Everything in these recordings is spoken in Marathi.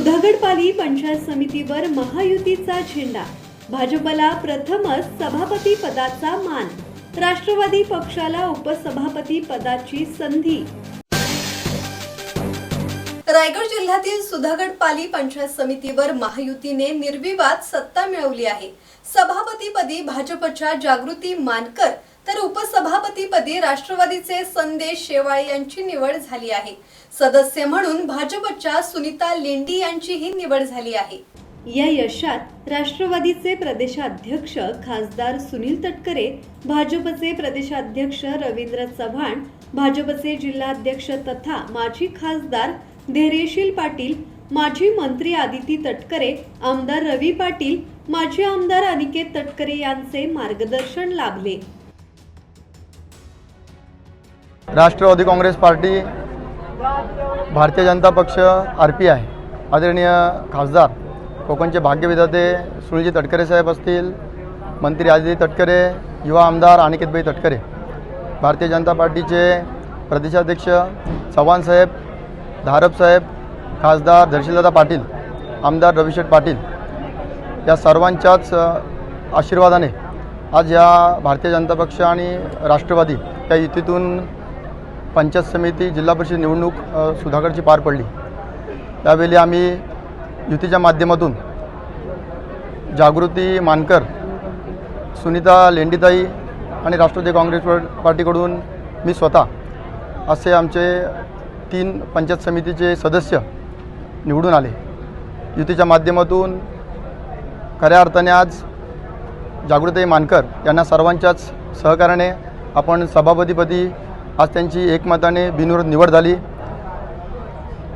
सुधागड पाली पंचायत समितीवर महायुतीचा झेंडा, भाजपला प्रथमच सभापती पदाचा मान, राष्ट्रवादी पक्षाला उपसभापती पदाची संधी। रायगड जिल्ह्यातील सुधागड पाली पंचायत समितीवर महायुतीने निर्विवाद सत्ता मिळवली आहे। सभापतीपदी भाजपच्या जागृती मानकर तर उपसभापतीपदी राष्ट्रवादीचे संदेश शेवाळे यांची निवड झाली आहे। सदस्य म्हणून भाजपच्या सुनीता लेंडी यांचीही निवड झाली आहे। या यशात राष्ट्रवादीचे प्रदेशाध्यक्ष खासदार सुनील तटकरे, भाजपचे प्रदेशाध्यक्ष रवींद्र चव्हाण, भाजपचे जिल्हाध्यक्ष तथा माजी खासदार धैर्यशील पाटील, माजी मंत्री आदिती तटकरे, आमदार रवी पाटील, माजी आमदार अनिकेत तटकरे यांचे मार्गदर्शन लाभले। राष्ट्रवादी काँग्रेस पार्टी, भारतीय जनता पक्ष, RPI, आदरणीय खासदार कोकणचे भाग्यविधाते सुनीलजी तटकरे साहेब असतील, मंत्री आदिती तटकरे, युवा आमदार अनिकेतभाई तटकरे, भारतीय जनता पार्टीचे प्रदेशाध्यक्ष चव्हाण साहेब, धारप साहेब, खासदार धैर्यशीलदादा पाटील, आमदार रवीशेठ पाटील या सर्वांच्याच आशीर्वादाने आज या भारतीय जनता पक्ष आणि राष्ट्रवादी या युतीतून पंचायत समिती जिल्हा परिषद निवडणूक सुधागडची पार पडली। त्यावेळी आम्ही युतीच्या माध्यमातून जागृती मानकर, सुनीता लेंडीताई आणि राष्ट्रवादी काँग्रेस पार्टीकडून मी स्वतः असे आमचे 3 पंचायत समितीचे सदस्य निवडून आले। युतीच्या माध्यमातून खऱ्या अर्थाने आज जागृती मानकर यांना सर्वांच्याच सहकार्याने आपण सभापतीपदी आज त्यांची एकमताने बिनविरोध निवड झाली।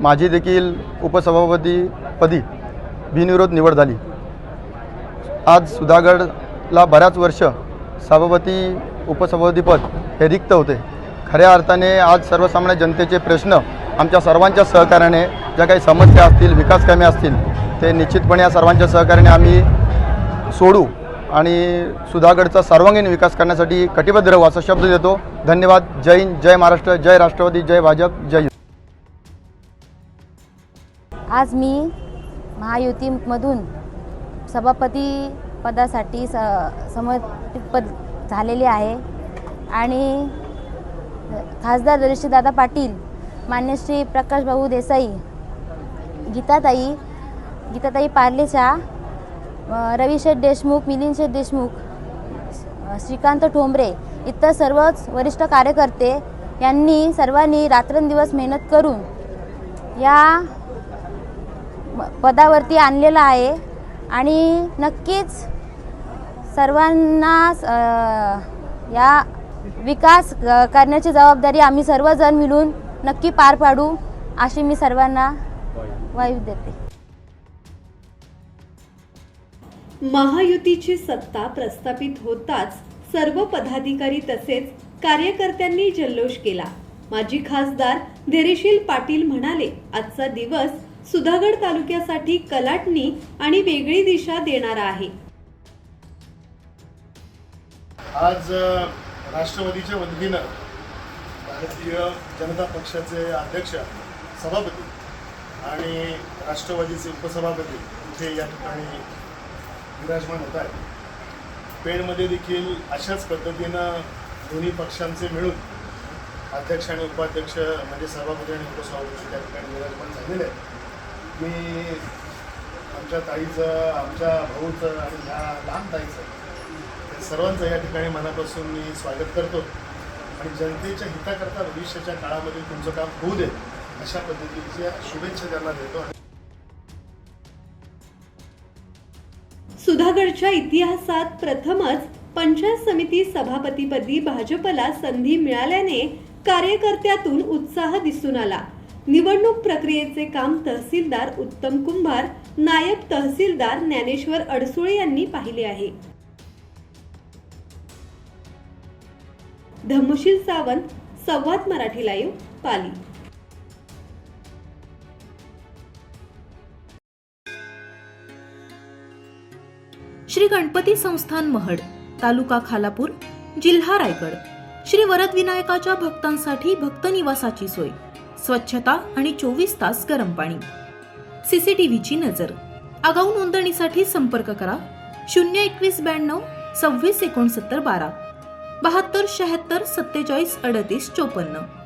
माझी देखील उपसभापतीपदी बिनविरोध निवड झाली। आज सुधागडला बऱ्याच वर्ष सभापती उपसभापतीपद हे रिक्त होते। खऱ्या अर्थाने आज सर्वसामान्य जनतेचे प्रश्न आमच्या सर्वांच्या सहकार्याने, ज्या काही समस्या असतील, विकास कामे असतील, ते निश्चितपणे या सर्वांच्या सहकार्याने आम्ही सोडू आणि सुधागडचा सर्वांगीण विकास करण्यासाठी कटिबद्ध राहू असा शब्द देतो। धन्यवाद। जय हिंद, जय महाराष्ट्र, जय राष्ट्रवादी, जय भाजप, जय युती। आज मी महायुतीमधून सभापती पदासाठी समर्पित झालेले आहे आणि खासदार धैर्यशीलदादा पाटील, मान्य श्री प्रकाश भाऊ देसाई, गीताताई पार्लेच्या, रवीशेठ देशमुख, मिलिंदशेठ देशमुख, श्रीकांत ठोंबरे इतर सर्वच वरिष्ठ कार्यकर्ते यांनी सर्वांनी रात्रंदिवस मेहनत करून या पदावरती आणलेला आहे आणि नक्कीच सर्वांना या विकास करण्याची जबाबदारी आम्ही सर्वजण मिळून नक्की पार पाडू अशी मी सर्वांना वायू देते। महायुतीची सत्ता प्रस्थापित होताच सर्व पदाधिकारी तसेच कार्यकर्त्यांनी जल्लोष केला। माजी खासदार धैर्यशील पाटील म्हणाले, आजचा दिवस सुधागड तालुक्यासाठी कलाटणी आणि वेगळी दिशा देणारा आहे। आज राष्ट्रवादीच्या वतीनं भारतीय जनता पक्षाचे अध्यक्ष, सभापती आणि राष्ट्रवादीचे उपसभापती इथे या ठिकाणी विराजमान होत आहेत। पेणमध्ये देखील अशाच पद्धतीनं दोन्ही पक्षांचे मिळून अध्यक्ष आणि उपाध्यक्ष म्हणजे सभापती आणि उपसभापती त्या ठिकाणी विराजमान झालेले आहेत। मी आमच्या ताईचं, आमच्या भाऊचं आणि ह्या लहान ताईचं सर्वांचं या ठिकाणी मनापासून मी स्वागत करतो आणि जनतेच्या हिताकरता भविष्याच्या काळामध्ये तुमचं काम होऊ दे अशा पद्धतीच्या शुभेच्छा त्यांना देतो। सुधागडच्या इतिहासात प्रथमच पंचायत समिती सभापतीपदी भाजपला संधी मिळाल्याने कार्यकर्त्यातून उत्साह दिसून आला। निवडणूक प्रक्रियेचे काम तहसीलदार उत्तम कुंभार, नायब तहसीलदार ज्ञानेश्वर अडसुळे यांनी पाहिले आहे। धम्मशील सावंत, संवाद मराठी लाईव्ह, पाली। श्री गणपती संस्थान महड, तालुका खालापूर, जिल्हा रायगड। श्री वरद विनायकाच्या भक्तांसाठी भक्त निवासाची सोय, स्वच्छता आणि 24 तास गरम पाणी। सीसीटीव्हीची नजर. आगाऊ नोंदणीसाठी संपर्क करा 02192 26 69 12 72 76 47 38 54.